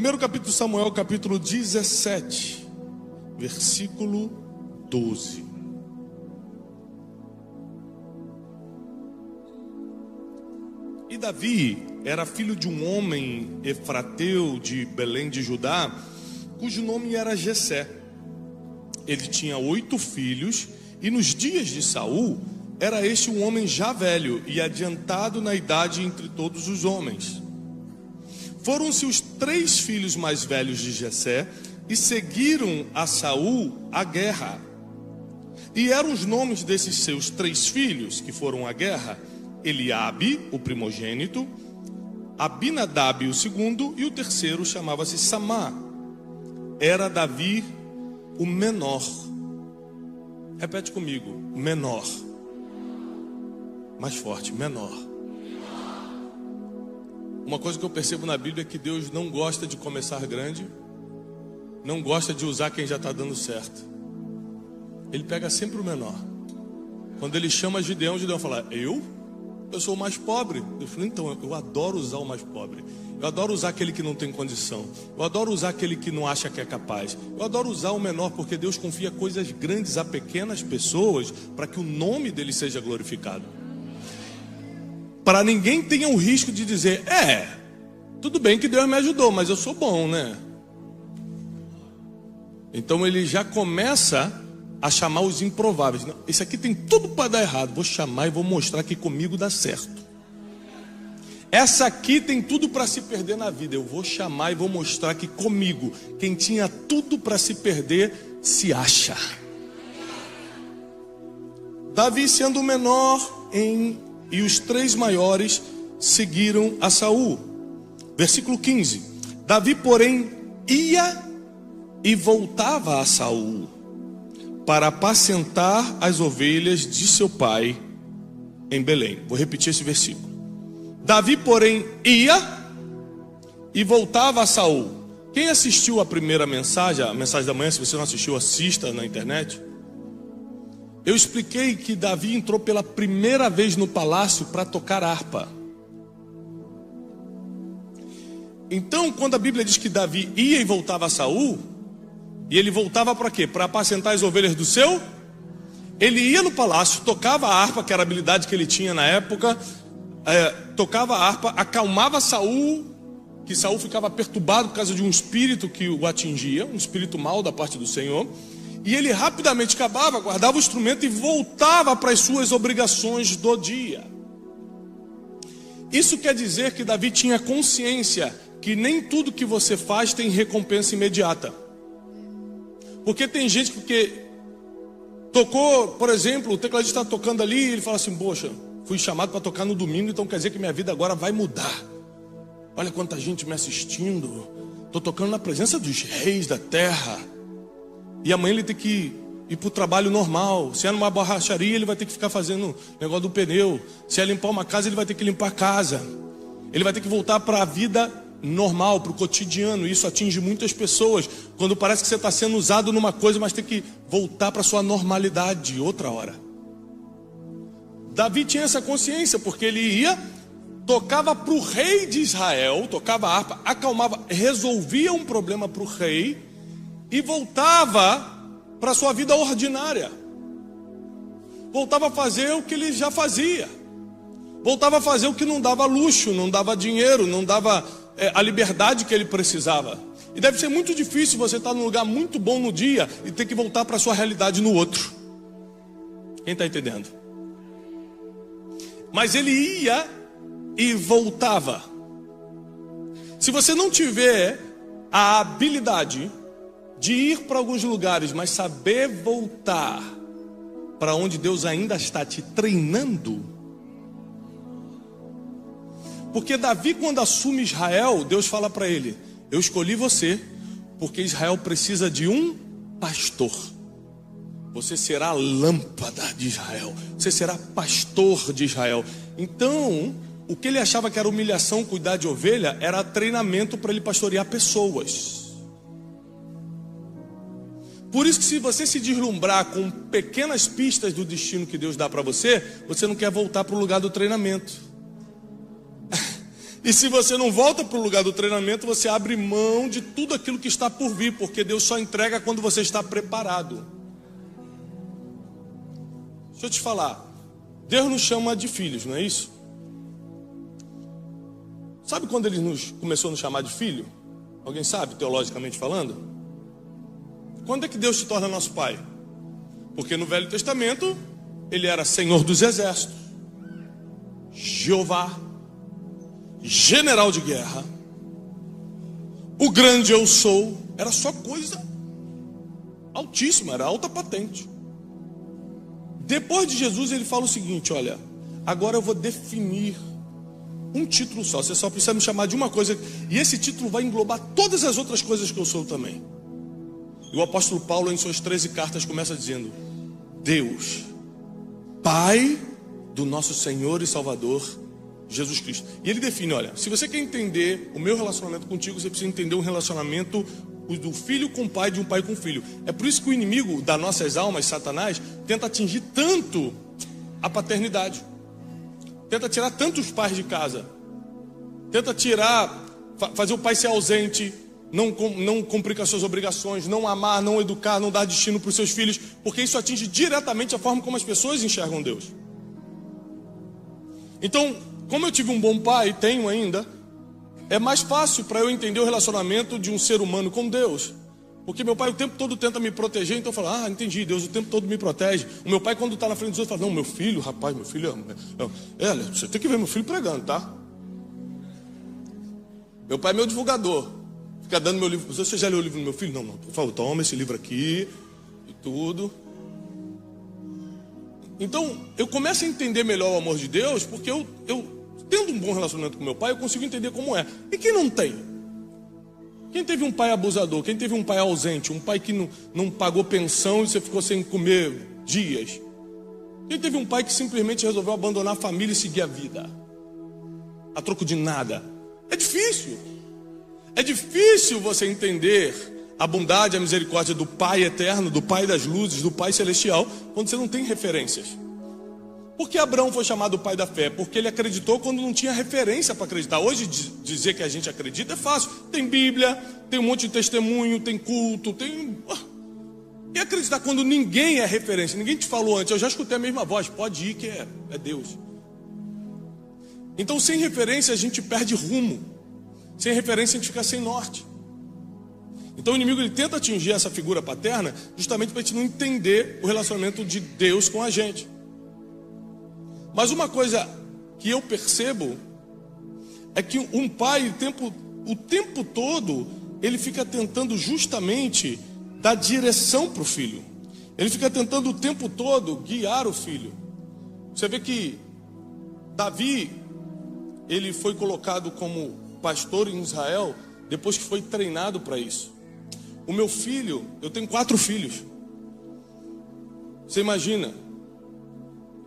Primeiro capítulo de Samuel, capítulo 17, versículo 12. E Davi era filho de um homem efrateu de Belém de Judá, cujo nome era Jessé. Ele tinha 8 filhos, e nos dias de Saul, era este um homem já velho e adiantado na idade entre todos os homens. Foram-se os 3 filhos mais velhos de Jessé, e seguiram a Saul à guerra. E eram os nomes desses seus 3 filhos que foram à guerra: Eliabe, o primogênito, Abinadab, o segundo, e o terceiro chamava-se Samá. Era Davi o menor. Repete comigo: menor. Mais forte: menor. Uma coisa que eu percebo na Bíblia é que Deus não gosta de começar grande, não gosta de usar quem já está dando certo. Ele pega sempre o menor. Quando ele chama Gideão, Gideão fala: eu sou o mais pobre. Eu falei: então, eu adoro usar o mais pobre. Eu adoro usar aquele que não tem condição. Eu adoro usar aquele que não acha que é capaz. Eu adoro usar o menor, porque Deus confia coisas grandes a pequenas pessoas, para que o nome dele seja glorificado. Para ninguém tenha o risco de dizer: tudo bem que Deus me ajudou, mas eu sou bom, né? Então ele já começa a chamar os improváveis. Não, esse aqui tem tudo para dar errado, vou chamar e vou mostrar que comigo dá certo. Essa aqui tem tudo para se perder na vida, eu vou chamar e vou mostrar que comigo, quem tinha tudo para se perder, se acha. Davi sendo o menor e os 3 maiores seguiram a Saul. Versículo 15. Davi, porém, ia e voltava a Saul para apacentar as ovelhas de seu pai em Belém. Vou repetir esse versículo. Davi, porém, ia e voltava a Saul. Quem assistiu a primeira mensagem, a mensagem da manhã, se você não assistiu, assista na internet. Eu expliquei que Davi entrou pela primeira vez no palácio para tocar harpa. Então, quando a Bíblia diz que Davi ia e voltava a Saul, e ele voltava para quê? Para apacentar as ovelhas do seu? Ele ia no palácio, tocava a harpa, que era a habilidade que ele tinha na época, tocava a harpa, acalmava Saul, que Saul ficava perturbado por causa de um espírito que o atingia, um espírito mau da parte do Senhor. E ele rapidamente acabava, guardava o instrumento e voltava para as suas obrigações do dia. Isso quer dizer que Davi tinha consciência que nem tudo que você faz tem recompensa imediata. Porque tem gente que tocou, por exemplo, o tecladista está tocando ali e ele fala assim: poxa, fui chamado para tocar no domingo, então quer dizer que minha vida agora vai mudar. Olha quanta gente me assistindo, estou tocando na presença dos reis da terra. E amanhã ele tem que ir para o trabalho normal. Se é numa borracharia, ele vai ter que ficar fazendo negócio do pneu. Se é limpar uma casa, ele vai ter que limpar a casa. Ele vai ter que voltar para a vida normal, para o cotidiano. Isso atinge muitas pessoas. Quando parece que você está sendo usado numa coisa, mas tem que voltar para a sua normalidade outra hora. Davi tinha essa consciência, porque ele ia, tocava para o rei de Israel, tocava a harpa, acalmava, resolvia um problema para o rei, e voltava para a sua vida ordinária. Voltava a fazer o que ele já fazia. Voltava a fazer o que não dava luxo, não dava dinheiro, não dava a liberdade que ele precisava. E deve ser muito difícil você estar num lugar muito bom no dia e ter que voltar para a sua realidade no outro. Quem está entendendo? Mas ele ia e voltava. Se você não tiver a habilidade de ir para alguns lugares, mas saber voltar para onde Deus ainda está te treinando. Porque Davi, quando assume Israel, Deus fala para ele: eu escolhi você, porque Israel precisa de um pastor. Você será a lâmpada de Israel, você será pastor de Israel. Então, o que ele achava que era humilhação, cuidar de ovelha, era treinamento para ele pastorear pessoas. Por isso que, se você se deslumbrar com pequenas pistas do destino que Deus dá para você, você não quer voltar para o lugar do treinamento. E se você não volta para o lugar do treinamento, você abre mão de tudo aquilo que está por vir, porque Deus só entrega quando você está preparado. Deixa eu te falar, Deus nos chama de filhos, não é isso? Sabe quando Ele começou a nos chamar de filho? Alguém sabe, teologicamente falando? Quando é que Deus se torna nosso pai? Porque no Velho Testamento, Ele era Senhor dos Exércitos, Jeová, general de guerra, o grande eu sou. Era só coisa altíssima, era alta patente. Depois de Jesus, Ele fala o seguinte: olha, agora eu vou definir um título só. Você só precisa me chamar de uma coisa, e esse título vai englobar todas as outras coisas que eu sou também. E o apóstolo Paulo, em suas 13 cartas, começa dizendo: Deus, Pai do nosso Senhor e Salvador Jesus Cristo. E ele define: olha, se você quer entender o meu relacionamento contigo, você precisa entender o relacionamento do filho com o pai, de um pai com o filho. É por isso que o inimigo das nossas almas, Satanás, tenta atingir tanto a paternidade, tenta tirar tantos pais de casa, tenta fazer o pai ser ausente, não cumprir com as suas obrigações, não amar, não educar, não dar destino para os seus filhos, porque isso atinge diretamente a forma como as pessoas enxergam Deus. Então, como eu tive um bom pai, tenho ainda, é mais fácil para eu entender o relacionamento de um ser humano com Deus. Porque meu pai o tempo todo tenta me proteger, então eu falo: entendi, Deus o tempo todo me protege. O meu pai, quando está na frente dos outros, fala: não, meu filho, rapaz, meu filho olha, você tem que ver meu filho pregando, tá? Meu pai é meu divulgador, fica dando meu livro. Você já leu o livro do meu filho? Não, por favor, toma esse livro aqui e tudo. Então, eu começo a entender melhor o amor de Deus, porque eu tendo um bom relacionamento com meu pai, eu consigo entender como é. E quem não tem? Quem teve um pai abusador? Quem teve um pai ausente? Um pai que não pagou pensão e você ficou sem comer dias? Quem teve um pai que simplesmente resolveu abandonar a família e seguir a vida a troco de nada? É difícil. É difícil você entender a bondade e a misericórdia do Pai eterno, do Pai das luzes, do Pai celestial, quando você não tem referências. Por que Abraão foi chamado pai da fé? Porque ele acreditou quando não tinha referência para acreditar. Hoje dizer que a gente acredita é fácil. Tem Bíblia, tem um monte de testemunho, tem culto, tem... E acreditar quando ninguém é referência, ninguém te falou antes. Eu já escutei a mesma voz: pode ir que é Deus. Então, sem referência a gente perde rumo. Sem referência a gente fica sem norte. Então o inimigo, ele tenta atingir essa figura paterna justamente para a gente não entender o relacionamento de Deus com a gente. Mas uma coisa que eu percebo é que um pai o tempo todo ele fica tentando justamente dar direção para o filho. Ele fica tentando o tempo todo guiar o filho. Você vê que Davi, ele foi colocado como pastor em Israel depois que foi treinado para isso. O meu filho, eu tenho 4 filhos. Você imagina?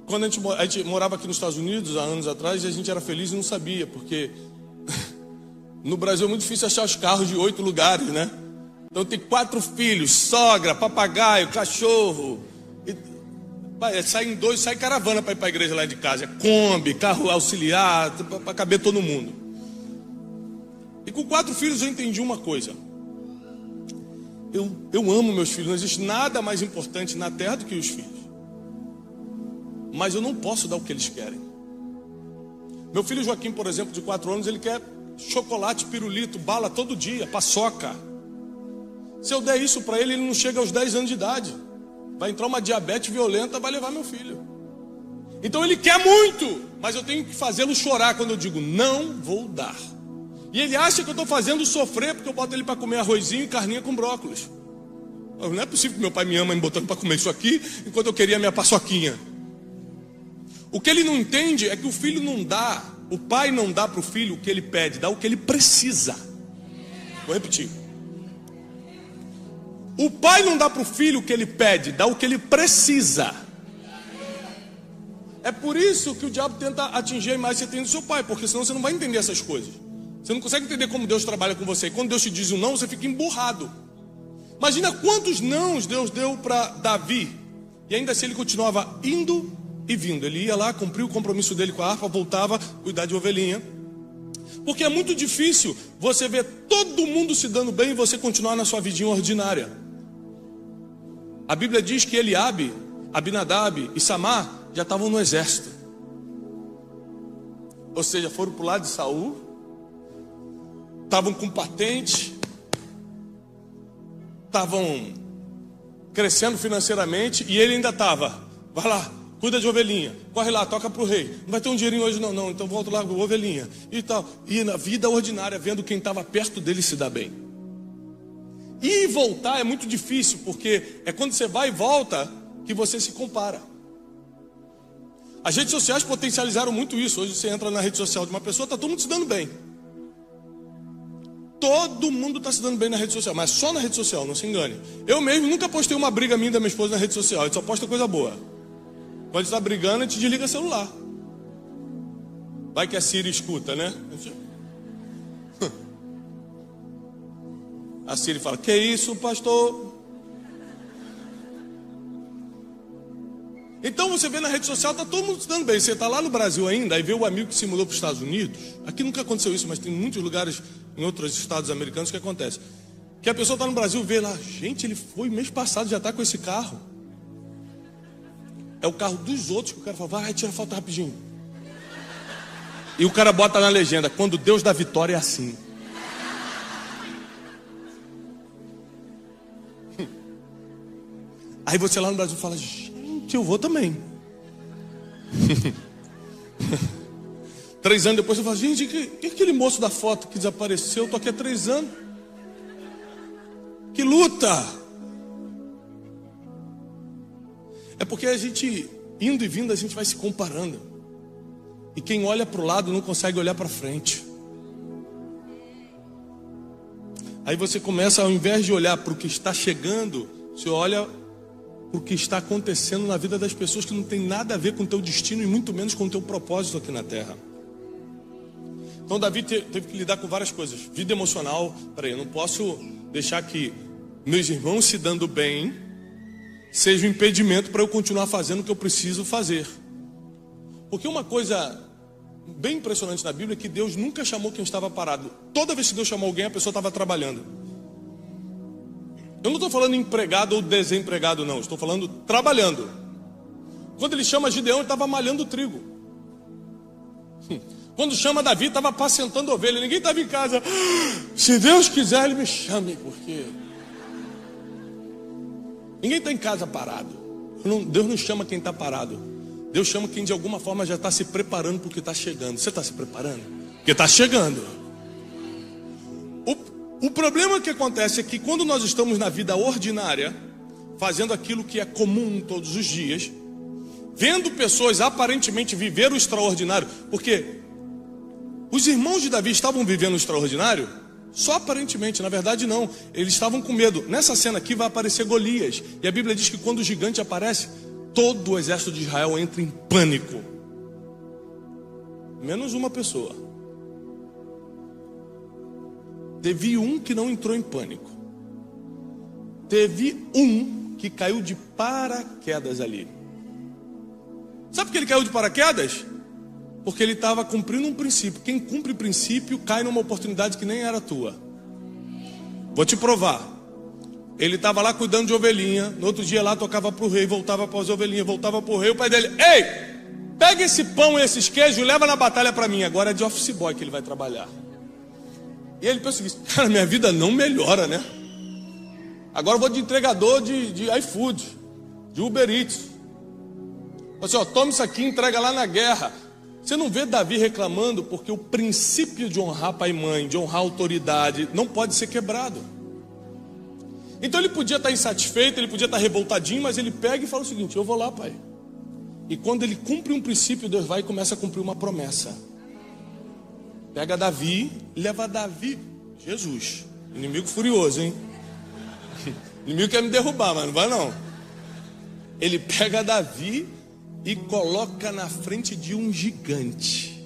Quando a gente morava aqui nos Estados Unidos, há anos atrás, a gente era feliz e não sabia, porque no Brasil é muito difícil achar os carros de 8 lugares, né? Então tem 4 filhos, sogra, papagaio, cachorro. Sai em 2, sai caravana para ir para a igreja lá de casa. É Kombi, carro auxiliar, para caber todo mundo. E com 4 filhos eu entendi uma coisa. Eu amo meus filhos, não existe nada mais importante na terra do que os filhos. Mas eu não posso dar o que eles querem. Meu filho Joaquim, por exemplo, de 4 anos, ele quer chocolate, pirulito, bala todo dia, paçoca. Se eu der isso para ele, ele não chega aos 10 anos de idade. Vai entrar uma diabetes violenta, vai levar meu filho. Então ele quer muito, mas eu tenho que fazê-lo chorar quando eu digo: não vou dar. E ele acha que eu estou fazendo sofrer porque eu boto ele para comer arrozinho e carninha com brócolis. Não é possível que meu pai me ama me botando para comer isso aqui, enquanto eu queria minha paçoquinha. O que ele não entende é que o filho não dá, o pai não dá para o filho o que ele pede, dá o que ele precisa. Vou repetir. O pai não dá para o filho o que ele pede, dá o que ele precisa. É por isso que o diabo tenta atingir a imagem que você tem do seu pai, porque senão você não vai entender essas coisas. Você não consegue entender como Deus trabalha com você. E quando Deus te diz um não, você fica emburrado. Imagina quantos nãos Deus deu para Davi. E ainda assim ele continuava indo e vindo. Ele ia lá, cumpria o compromisso dele com a harpa, voltava, cuidar de ovelhinha. Porque é muito difícil você ver todo mundo se dando bem e você continuar na sua vidinha ordinária. A Bíblia diz que Eliabe, Abinadab e Samar já estavam no exército. Ou seja, foram para o lado de Saul, estavam com patente, estavam crescendo financeiramente, e ele ainda estava, vai lá, cuida de ovelhinha, corre lá, toca para o rei, não vai ter um dinheirinho hoje não, então volta lá, ovelhinha, e tal, e na vida ordinária, vendo quem estava perto dele se dar bem. E voltar é muito difícil, porque é quando você vai e volta que você se compara. As redes sociais potencializaram muito isso. Hoje você entra na rede social de uma pessoa, está todo mundo se dando bem. Todo mundo está se dando bem na rede social, mas só na rede social, não se engane. Eu mesmo nunca postei uma briga minha da minha esposa na rede social, a gente só posta coisa boa. Quando está brigando, a gente desliga o celular. Vai que a Siri escuta, né? A Siri fala, que isso, pastor? Então você vê na rede social, está todo mundo se dando bem. Você está lá no Brasil ainda, aí vê o amigo que se mudou para os Estados Unidos. Aqui nunca aconteceu isso, mas tem muitos lugares em outros estados americanos que acontece. Que a pessoa está no Brasil e vê lá, gente, ele foi mês passado, já está com esse carro. É o carro dos outros que o cara fala, vai, tira foto rapidinho. E o cara bota na legenda, quando Deus dá vitória é assim. Aí você lá no Brasil fala, gente, eu vou também. 3 anos depois você fala, gente, que aquele moço da foto que desapareceu, eu tô aqui há 3 anos. Que luta! É porque a gente, indo e vindo, a gente vai se comparando. E quem olha para o lado não consegue olhar para frente. Aí você começa, ao invés de olhar para o que está chegando, você olha o que está acontecendo na vida das pessoas que não tem nada a ver com o teu destino e muito menos com o teu propósito aqui na terra. Então Davi teve que lidar com várias coisas. Vida emocional, eu não posso deixar que meus irmãos se dando bem seja um impedimento para eu continuar fazendo o que eu preciso fazer. Porque uma coisa bem impressionante na Bíblia é que Deus nunca chamou quem estava parado. Toda vez que Deus chamou alguém, a pessoa estava trabalhando. Eu não estou falando empregado ou desempregado, não. Estou falando trabalhando. Quando ele chama Gideão, ele estava malhando trigo. Quando chama Davi, estava apacentando ovelha. Ninguém estava em casa. Se Deus quiser, ele me chame, porque... Ninguém está em casa parado. Deus não chama quem está parado. Deus chama quem de alguma forma já está se preparando para o que está chegando. Você está se preparando? Porque está chegando. O problema que acontece é que quando nós estamos na vida ordinária, fazendo aquilo que é comum todos os dias, vendo pessoas aparentemente viver o extraordinário, porque os irmãos de Davi estavam vivendo o extraordinário, só aparentemente, na verdade não, eles estavam com medo. Nessa cena aqui vai aparecer Golias, e a Bíblia diz que quando o gigante aparece, todo o exército de Israel entra em pânico, menos uma pessoa. Teve um que não entrou em pânico. Teve um que caiu de paraquedas ali. Sabe por que ele caiu de paraquedas? Porque ele estava cumprindo um princípio. Quem cumpre princípio cai numa oportunidade que nem era tua. Vou te provar. Ele estava lá cuidando de ovelhinha. No outro dia lá tocava para o rei, voltava para as ovelhinhas, voltava para o rei. O pai dele, ei, pega esse pão e esses queijos e leva na batalha para mim. Agora é de office boy que ele vai trabalhar. E ele pensou assim, cara, minha vida não melhora, né? Agora eu vou de entregador de iFood, de Uber Eats. Assim, ó, toma isso aqui e entrega lá na guerra. Você não vê Davi reclamando porque o princípio de honrar pai e mãe, de honrar a autoridade, não pode ser quebrado. Então ele podia estar insatisfeito, ele podia estar revoltadinho, mas ele pega e fala o seguinte, eu vou lá, pai. E quando ele cumpre um princípio, Deus vai e começa a cumprir uma promessa. Pega Davi, leva Davi, Jesus, inimigo furioso, hein? Inimigo quer me derrubar, mas não vai não. Ele pega Davi e coloca na frente de um gigante.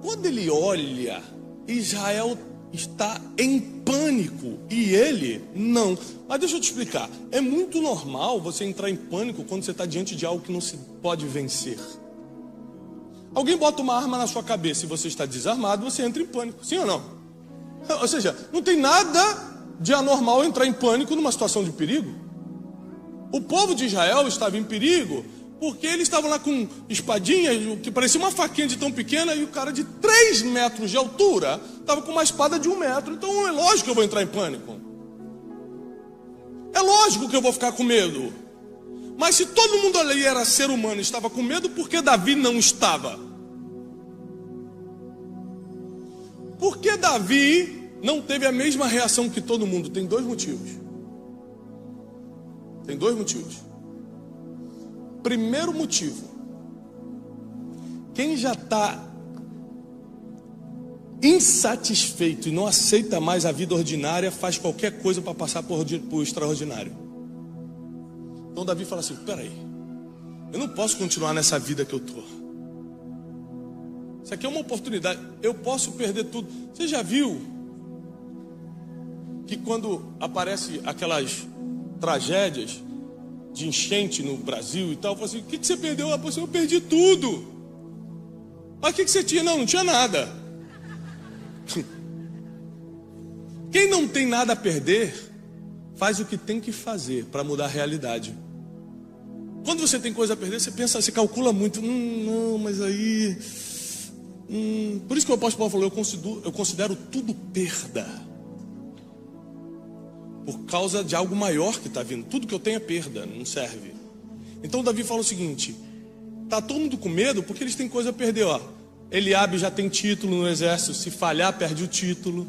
Quando ele olha, Israel está em pânico e ele não. Mas deixa eu te explicar, é muito normal você entrar em pânico quando você está diante de algo que não se pode vencer. Alguém bota uma arma na sua cabeça e você está desarmado, você entra em pânico, sim ou não? Ou seja, não tem nada de anormal entrar em pânico numa situação de perigo. O povo de Israel estava em perigo porque eles estavam lá com espadinhas que parecia uma faquinha de tão pequena, e o cara de 3 metros de altura estava com uma espada de 1 metro. Então é lógico que eu vou entrar em pânico. É lógico que eu vou ficar com medo. Mas se todo mundo ali era ser humano e estava com medo, por que Davi não estava? Por que Davi não teve a mesma reação que todo mundo? Tem 2 motivos. Tem 2 motivos. Primeiro motivo: quem já está insatisfeito e não aceita mais a vida ordinária, faz qualquer coisa para passar por extraordinário. Então Davi fala assim: peraí, eu não posso continuar nessa vida que eu estou. Isso aqui é uma oportunidade, eu posso perder tudo. Você já viu que quando aparecem aquelas tragédias de enchente no Brasil e tal, eu falo assim: o que você perdeu? Eu perdi tudo. Mas o que você tinha? Não tinha nada. Quem não tem nada a perder, faz o que tem que fazer para mudar a realidade. Quando você tem coisa a perder, você pensa, você calcula muito. Não, mas aí... Por isso que o apóstolo Paulo falou: eu considero tudo perda, por causa de algo maior que está vindo. Tudo que eu tenho é perda, não serve. Então Davi fala o seguinte: está todo mundo com medo porque eles têm coisa a perder. Ó, Eliabe já tem título no exército, se falhar perde o título.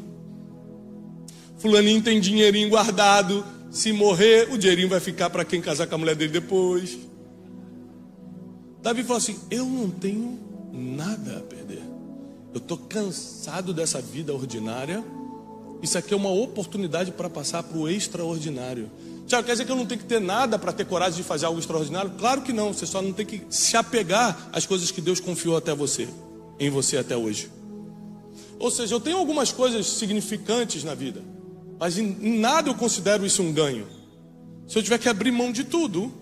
Fulaninho tem dinheirinho guardado, se morrer o dinheirinho vai ficar para quem casar com a mulher dele depois. Davi fala assim: eu não tenho nada a perder. Eu estou cansado dessa vida ordinária. Isso aqui é uma oportunidade para passar para o extraordinário. Tiago, quer dizer que eu não tenho que ter nada para ter coragem de fazer algo extraordinário? Claro que não. Você só não tem que se apegar às coisas que Deus confiou até você, em você até hoje. Ou seja, eu tenho algumas coisas significantes na vida, mas em nada eu considero isso um ganho. Se eu tiver que abrir mão de tudo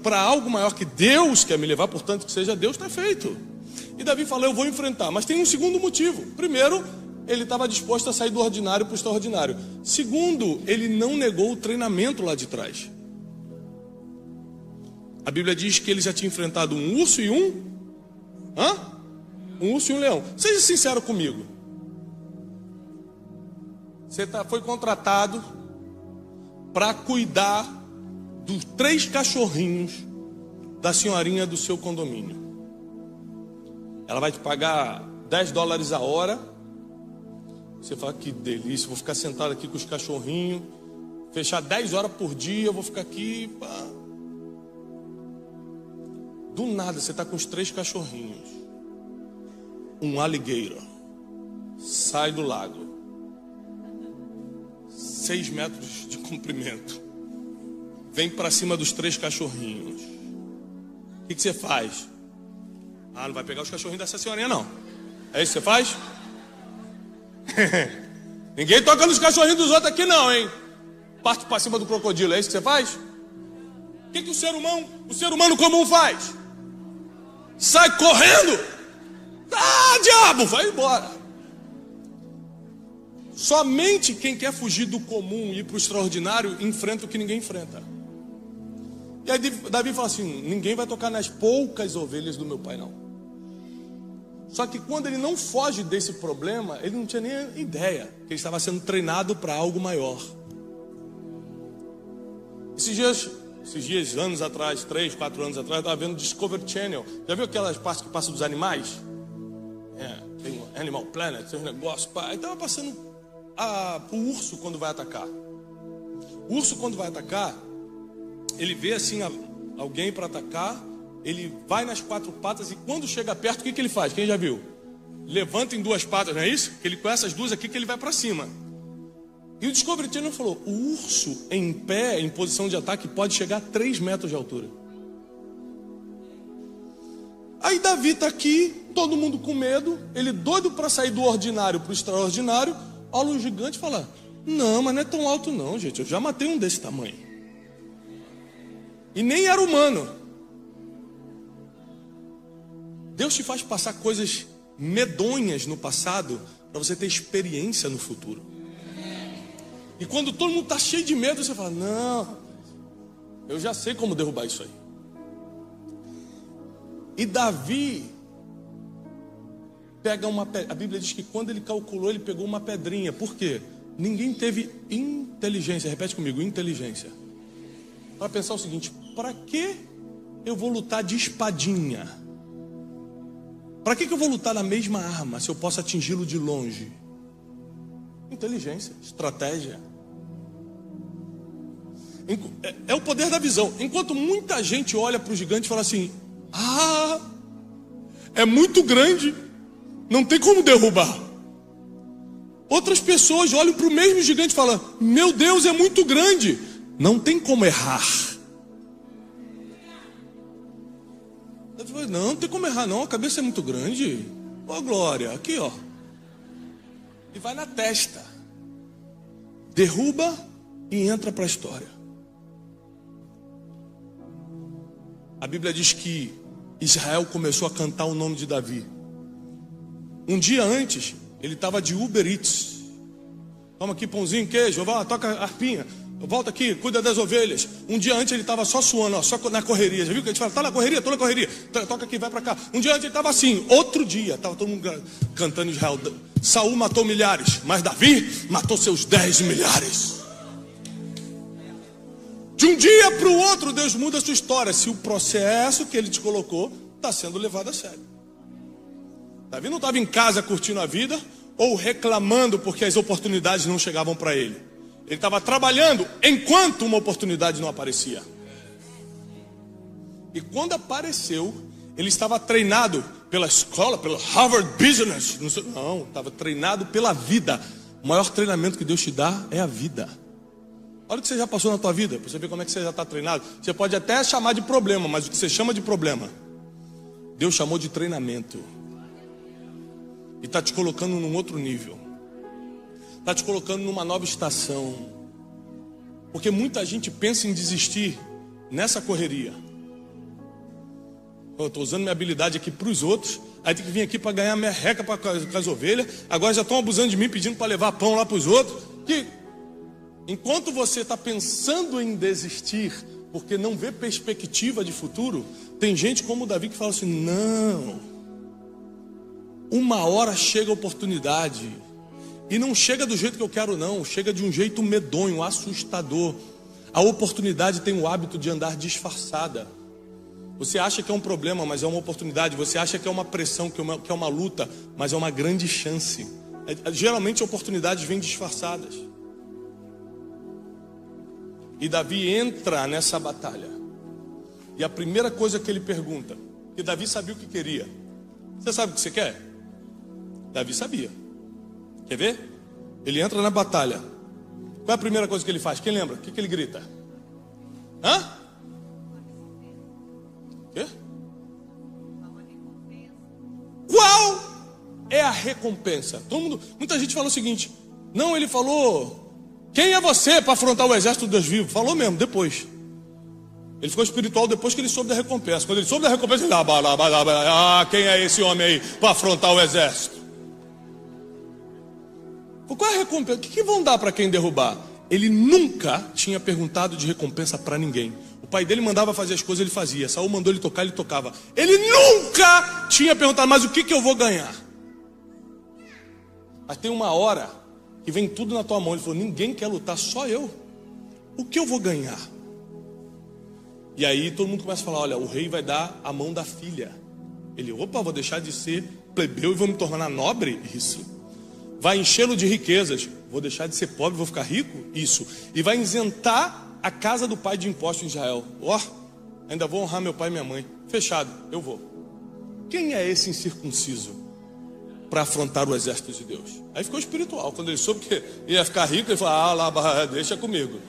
para algo maior que Deus quer me levar, portanto que seja Deus, está feito. E Davi fala: eu vou enfrentar. Mas tem um segundo motivo. Primeiro, ele estava disposto a sair do ordinário para o extraordinário. Segundo, ele não negou o treinamento lá de trás. A Bíblia diz que ele já tinha enfrentado um urso e um urso e um leão. Seja sincero comigo. Você foi contratado para cuidar dos 3 cachorrinhos da senhorinha do seu condomínio. Ela vai te pagar $10 a hora. Você fala: que delícia, vou ficar sentado aqui com os cachorrinhos, fechar 10 horas por dia, eu vou ficar aqui. Pá. Do nada, você está com os 3 cachorrinhos. Um alligator sai do lago, 6 metros de comprimento, vem para cima dos 3 cachorrinhos. O que você faz? Não vai pegar os cachorrinhos dessa senhorinha, não. É isso que você faz? Ninguém toca nos cachorrinhos dos outros aqui, não, hein? Parte para cima do crocodilo, é isso que você faz? O que o ser humano comum faz? Sai correndo. Diabo, vai embora. Somente quem quer fugir do comum e ir para o extraordinário enfrenta o que ninguém enfrenta. E aí Davi fala assim: ninguém vai tocar nas poucas ovelhas do meu pai, não. Só que quando ele não foge desse problema, ele não tinha nem ideia que ele estava sendo treinado para algo maior. Esses dias, anos atrás, 3, 4 anos atrás, eu estava vendo Discovery Channel. Já viu aquelas partes que passam dos animais? Tem Animal Planet, tem um negócio. Aí estava passando o urso quando vai atacar. O urso quando vai atacar, ele vê assim alguém para atacar. Ele vai nas 4 patas e quando chega perto, o que ele faz? Quem já viu? Levanta em 2 patas, não é isso? Que ele com essas 2 aqui que ele vai para cima. E o Discovery Channel falou: o urso em pé, em posição de ataque, pode chegar a 3 metros de altura. Aí Davi está aqui, todo mundo com medo, ele doido para sair do ordinário para o extraordinário. Olha o gigante e fala: não, mas não é tão alto não, gente, eu já matei um desse tamanho. E nem era humano. Deus te faz passar coisas medonhas no passado para você ter experiência no futuro. E quando todo mundo está cheio de medo, você fala: não, eu já sei como derrubar isso aí. E Davi pega uma pedra. A Bíblia diz que quando ele calculou, ele pegou uma pedrinha. Por quê? Ninguém teve inteligência. Repete comigo: inteligência. Para pensar o seguinte: para que eu vou lutar de espadinha? Para que eu vou lutar na mesma arma se eu posso atingi-lo de longe? Inteligência, estratégia. É o poder da visão. Enquanto muita gente olha para o gigante e fala assim: ah, é muito grande, não tem como derrubar. Outras pessoas olham para o mesmo gigante e falam: meu Deus, é muito grande, não tem como errar. Não tem como errar não, a cabeça é muito grande. Ó, glória, aqui ó. E vai na testa. Derruba e entra para a história. A Bíblia diz que Israel começou a cantar o nome de Davi. Um dia antes, ele estava de Uber Eats. Toma aqui pãozinho, queijo, vai, toca a harpinha. Volta aqui, cuida das ovelhas. Um dia antes ele estava só suando, ó, só na correria. Já viu que a gente fala: tá na correria, tô na correria. Toca aqui, vai para cá. Um dia antes ele estava assim. Outro dia, estava todo mundo cantando Israel. Saul matou milhares, mas Davi matou seus 10 milhares. De um dia para o outro, Deus muda a sua história, se o processo que ele te colocou está sendo levado a sério. Davi não estava em casa curtindo a vida ou reclamando porque as oportunidades não chegavam para ele. Ele estava trabalhando enquanto uma oportunidade não aparecia. E quando apareceu, ele estava treinado pela escola, pelo Harvard Business. Não, estava treinado pela vida. O maior treinamento que Deus te dá é a vida. Olha o que você já passou na tua vida, para você ver como é que você já está treinado. Você pode até chamar de problema, mas o que você chama de problema, Deus chamou de treinamento. E está te colocando num outro nível. Está te colocando numa nova estação. Porque muita gente pensa em desistir nessa correria. Eu estou usando minha habilidade aqui para os outros, aí tem que vir aqui para ganhar merreca com as ovelhas. Agora já estão abusando de mim, pedindo para levar pão lá para os outros. Que enquanto você está pensando em desistir, porque não vê perspectiva de futuro, tem gente como o Davi que fala assim: não, uma hora chega a oportunidade. E não chega do jeito que eu quero não, chega de um jeito medonho, assustador. A oportunidade tem o hábito de andar disfarçada. Você acha que é um problema, mas é uma oportunidade. Você acha que é uma pressão, que é uma luta, mas é uma grande chance. Geralmente oportunidades vêm disfarçadas. E Davi entra nessa batalha. E a primeira coisa que ele pergunta, que Davi sabia o que queria: você sabe o que você quer? Davi sabia. Quer ver? Ele entra na batalha. Qual é a primeira coisa que ele faz? Quem lembra? O que ele grita? Hã? Quê? Qual é a recompensa? Muita gente falou o seguinte: não, ele falou: quem é você para afrontar o exército de Deus vivo? Falou mesmo, depois. Ele ficou espiritual depois que ele soube da recompensa. Quando ele soube da recompensa, ele quem é esse homem aí para afrontar o exército? Qual é a recompensa? O que vão dar para quem derrubar? Ele nunca tinha perguntado de recompensa para ninguém. O pai dele mandava fazer as coisas, ele fazia. Saul mandou ele tocar, ele tocava. Ele nunca tinha perguntado: mas o que eu vou ganhar? Mas tem uma hora que vem tudo na tua mão. Ele falou: ninguém quer lutar, só eu. O que eu vou ganhar? E aí todo mundo começa a falar: olha, o rei vai dar a mão da filha. Ele: opa, vou deixar de ser plebeu e vou me tornar nobre? Isso. Vai enchê-lo de riquezas. Vou deixar de ser pobre, vou ficar rico? Isso. E vai isentar a casa do pai de impostos em Israel. Ainda vou honrar meu pai e minha mãe. Fechado, eu vou. Quem é esse incircunciso para afrontar o exército de Deus? Aí ficou espiritual. Quando ele soube que ia ficar rico, ele falou: deixa comigo.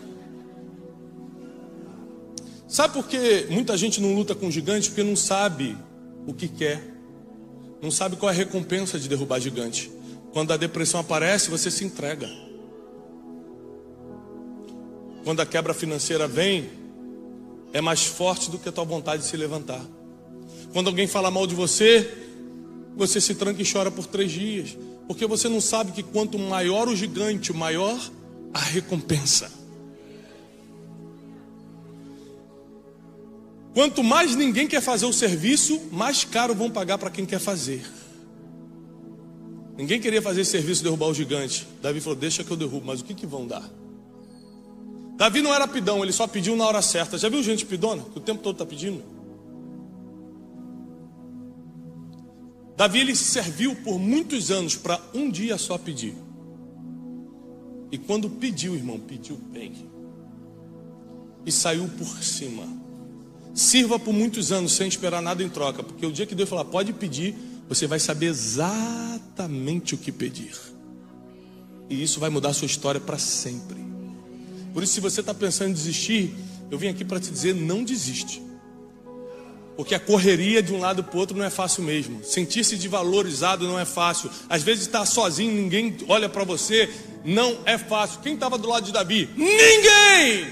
Sabe por que muita gente não luta com gigantes? Porque não sabe o que quer. Não sabe qual é a recompensa de derrubar gigante. Quando a depressão aparece, você se entrega. Quando a quebra financeira vem, é mais forte do que a tua vontade de se levantar. Quando alguém fala mal de você, você se tranca e chora por 3 dias. Porque você não sabe que quanto maior o gigante, maior a recompensa. Quanto mais ninguém quer fazer o serviço, mais caro vão pagar para quem quer fazer. Ninguém queria fazer esse serviço, derrubar o gigante. Davi falou, deixa que eu derrubo, mas o que vão dar? Davi não era pidão, ele só pediu na hora certa. Já viu gente pidona? Que o tempo todo está pedindo? Davi, ele serviu por muitos anos para um dia só pedir. E quando pediu, irmão, pediu bem. E saiu por cima. Sirva por muitos anos sem esperar nada em troca. Porque o dia que Deus falar, pode pedir, você vai saber exatamente o que pedir. E isso vai mudar a sua história para sempre. Por isso, se você está pensando em desistir, eu vim aqui para te dizer, não desiste. Porque a correria de um lado para o outro não é fácil mesmo. Sentir-se desvalorizado não é fácil. Às vezes estar sozinho, ninguém olha para você, não é fácil. Quem estava do lado de Davi? Ninguém!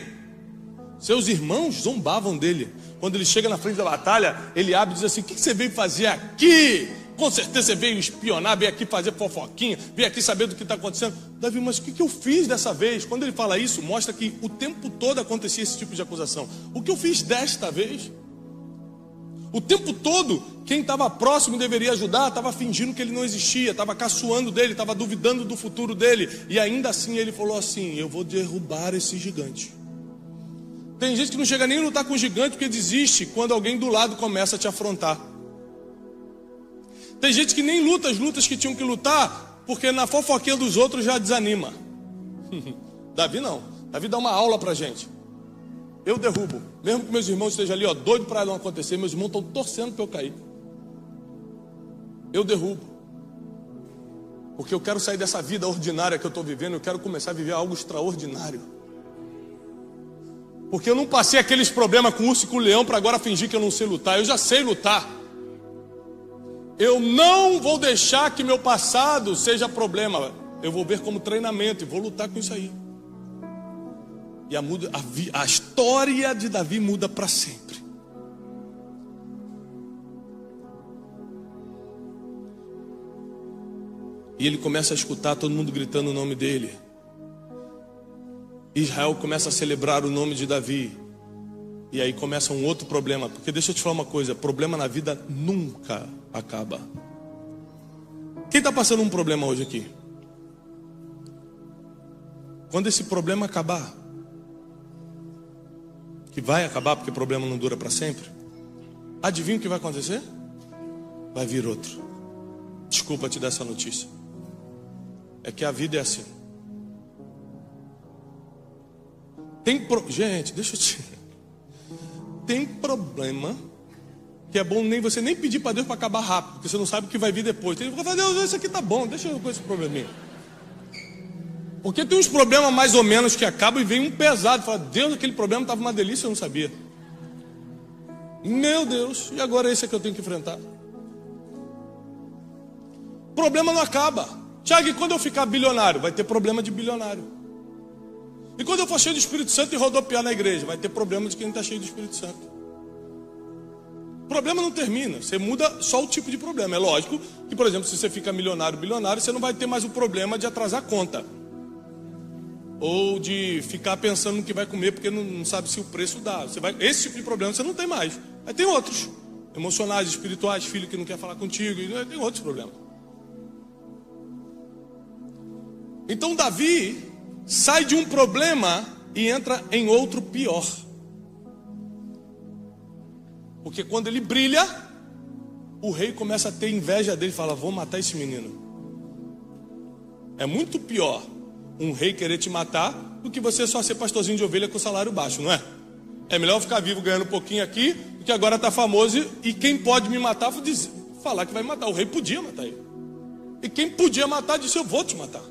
Seus irmãos zombavam dele. Quando ele chega na frente da batalha, ele abre e diz assim, o que você veio fazer aqui? Com certeza você veio espionar, veio aqui fazer fofoquinha, veio aqui saber do que está acontecendo. Davi, mas o que eu fiz dessa vez? Quando ele fala isso, mostra que o tempo todo acontecia esse tipo de acusação. O que eu fiz desta vez? O tempo todo, quem estava próximo deveria ajudar, estava fingindo que ele não existia, estava caçoando dele, estava duvidando do futuro dele. E ainda assim ele falou assim, eu vou derrubar esse gigante. Tem gente que não chega nem a lutar com o gigante porque desiste quando alguém do lado começa a te afrontar. Tem gente que nem luta as lutas que tinham que lutar porque na fofoquinha dos outros já desanima. Davi não. Davi dá uma aula pra gente. Eu derrubo. Mesmo que meus irmãos estejam ali, doido para não acontecer, meus irmãos estão torcendo para eu cair. Eu derrubo. Porque eu quero sair dessa vida ordinária que eu estou vivendo, eu quero começar a viver algo extraordinário. Porque eu não passei aqueles problemas com o urso e com o leão para agora fingir que eu não sei lutar. Eu já sei lutar. Eu não vou deixar que meu passado seja problema. Eu vou ver como treinamento e vou lutar com isso aí. E a história de Davi muda para sempre. E ele começa a escutar todo mundo gritando o nome dele. Israel começa a celebrar o nome de Davi. E aí começa um outro problema. Porque deixa eu te falar uma coisa, problema na vida nunca acaba. Quem está passando um problema hoje aqui? Quando esse problema acabar, que vai acabar porque o problema não dura para sempre, adivinha o que vai acontecer? Vai vir outro. Desculpa te dar essa notícia. É que a vida é assim. Gente, deixa eu te... Tem problema que é bom você nem pedir para Deus para acabar rápido, porque você não sabe o que vai vir depois. Tem que falar, Deus, isso aqui tá bom, deixa eu com esse probleminha. Porque tem uns problemas mais ou menos que acabam e vem um pesado. Fala, Deus, aquele problema estava uma delícia, eu não sabia. Meu Deus, e agora esse é que eu tenho que enfrentar? Problema não acaba. Tiago, e quando eu ficar bilionário? Vai ter problema de bilionário. E quando eu for cheio do Espírito Santo e rodopiar na igreja? Vai ter problema de quem está cheio do Espírito Santo. O problema não termina, você muda só o tipo de problema. É lógico que, por exemplo, se você fica milionário, você não vai ter mais o problema de atrasar a conta. Ou de ficar pensando no que vai comer porque não sabe se o preço dá. Esse tipo de problema você não tem mais. Aí tem outros, emocionais, espirituais, filho que não quer falar contigo, tem outros problemas. Então Davi sai de um problema e entra em outro pior. Porque quando ele brilha, o rei começa a ter inveja dele e fala, vou matar esse menino. É muito pior um rei querer te matar do que você só ser pastorzinho de ovelha com salário baixo, não é? É melhor ficar vivo ganhando um pouquinho aqui, porque agora está famoso e quem pode me matar, falar que vai matar. O rei podia matar ele. E quem podia matar disse, eu vou te matar.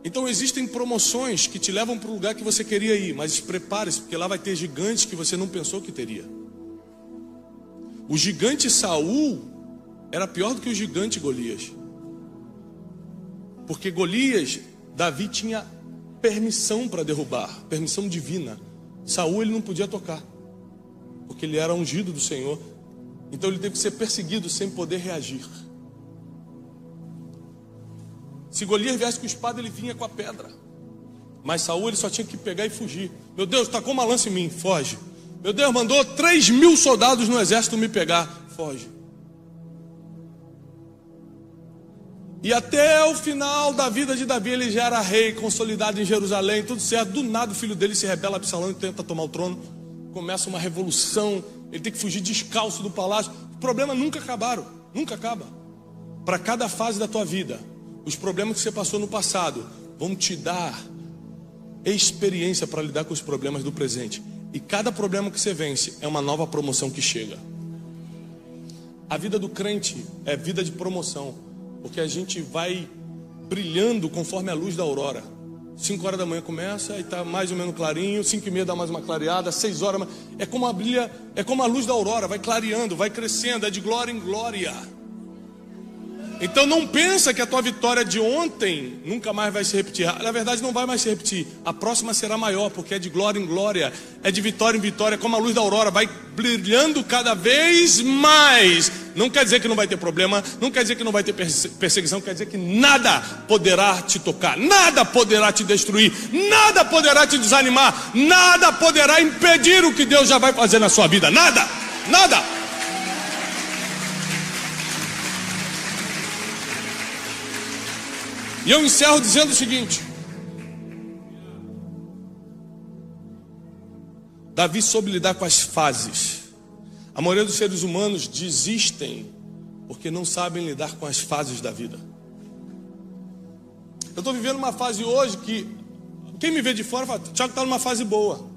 Então existem promoções que te levam para o lugar que você queria ir, mas prepare-se, porque lá vai ter gigantes que você não pensou que teria. O gigante Saul era pior do que o gigante Golias. Porque Golias, Davi tinha permissão para derrubar, permissão divina. Saul ele não podia tocar, porque ele era ungido do Senhor. Então ele teve que ser perseguido sem poder reagir. Se Golias viesse com espada, ele vinha com a pedra. Mas Saul ele só tinha que pegar e fugir. Meu Deus, tacou uma lança em mim, foge. Meu Deus, mandou 3.000 soldados no exército me pegar, foge. E até o final da vida de Davi, ele já era rei, consolidado em Jerusalém, tudo certo. Do nada o filho dele se rebela, Absalão, e tenta tomar o trono. Começa uma revolução, ele tem que fugir descalço do palácio. Os problemas nunca acabaram, nunca acaba. Para cada fase da tua vida, os problemas que você passou no passado vão te dar experiência para lidar com os problemas do presente. E cada problema que você vence é uma nova promoção que chega. A vida do crente é vida de promoção, porque a gente vai brilhando conforme a luz da aurora. 5 horas da manhã começa e está mais ou menos clarinho, 5:30 dá mais uma clareada, 6 horas, é como a luz da aurora, vai clareando, vai crescendo, é de glória em glória. Então não pensa que a tua vitória de ontem nunca mais vai se repetir. Na verdade não vai mais se repetir. A próxima será maior, porque é de glória em glória, é de vitória em vitória, é como a luz da aurora, vai brilhando cada vez mais. Não quer dizer que não vai ter problema, não quer dizer que não vai ter perseguição, quer dizer que nada poderá te tocar, nada poderá te destruir, nada poderá te desanimar, nada poderá impedir o que Deus já vai fazer na sua vida. Nada, nada. E eu encerro dizendo o seguinte: Davi soube lidar com as fases. A maioria dos seres humanos desistem porque não sabem lidar com as fases da vida. Eu estou vivendo uma fase hoje que quem me vê de fora fala: Tiago está numa fase boa.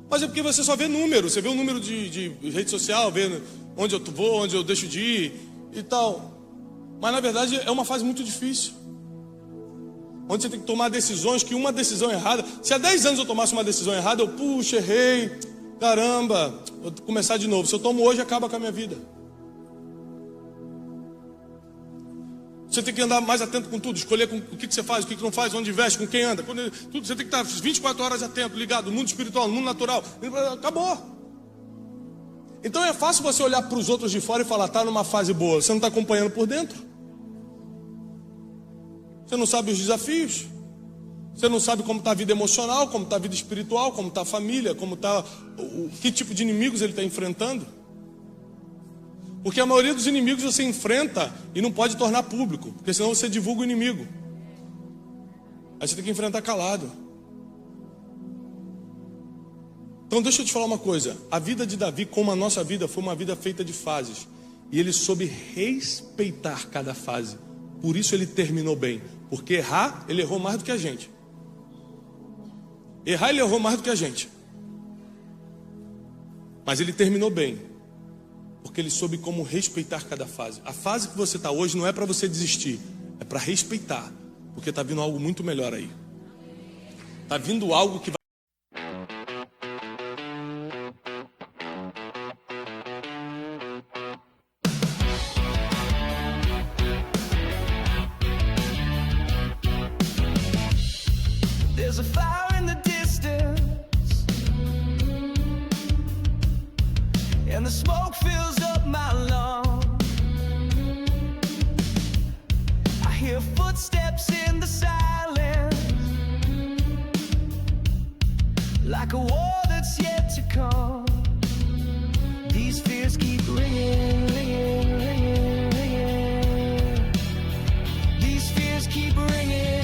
Mas é porque você só vê número. Você vê o número de rede social, vê onde eu vou, onde eu deixo de ir e tal. Mas na verdade é uma fase muito difícil, onde você tem que tomar decisões, que uma decisão errada, se há 10 anos eu tomasse uma decisão errada, eu, puxa, errei, caramba, vou começar de novo. Se eu tomo hoje, acaba com a minha vida. Você tem que andar mais atento com tudo, escolher com o que você faz, o que não faz, onde investe, com quem anda, tudo. Você tem que estar 24 horas atento, ligado, no mundo espiritual, no mundo natural. Acabou. Então é fácil você olhar para os outros de fora e falar: está numa fase boa. Você não está acompanhando por dentro. Você não sabe os desafios. Você não sabe como está a vida emocional, como está a vida espiritual, como está a família, como está que tipo de inimigos ele está enfrentando. Porque a maioria dos inimigos você enfrenta e não pode tornar público, porque senão você divulga o inimigo. Aí você tem que enfrentar calado. Então deixa eu te falar uma coisa: a vida de Davi, como a nossa vida, foi uma vida feita de fases. E ele soube respeitar cada fase. Por isso ele terminou bem. Porque errar, ele errou mais do que a gente. Errar, ele errou mais do que a gente. Mas ele terminou bem, porque ele soube como respeitar cada fase. A fase que você está hoje não é para você desistir, é para respeitar, porque está vindo algo muito melhor aí. Está vindo algo que vai... There's a fire in the distance, and the smoke fills up my lungs. I hear footsteps in the silence, like a war that's yet to come. These fears keep ringing, ringing, ringing, ringing. These fears keep ringing.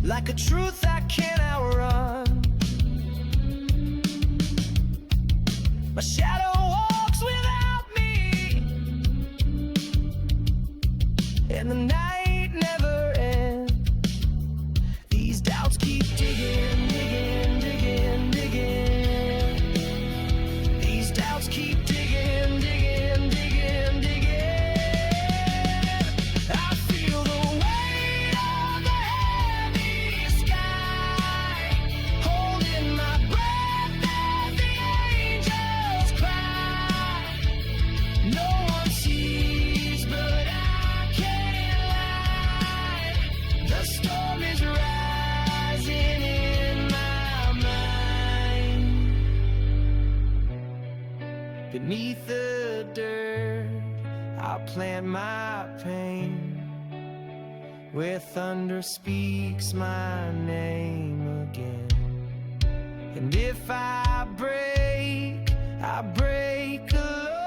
Like a truth I can't outrun. My shadow walks without me, Beneath the dirt, I plant my pain, where thunder speaks my name again. And if I break alone,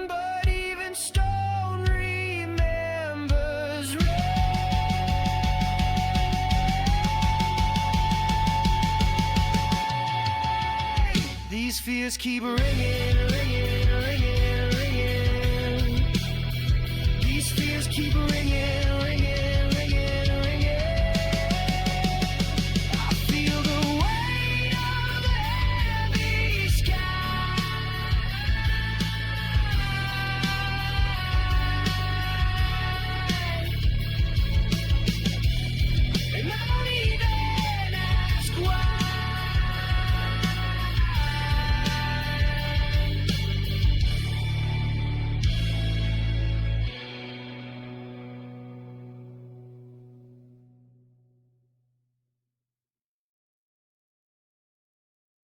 but even stone remembers rain. These fears keep ringing, ringing, ringing, ringing. These fears keep ringing,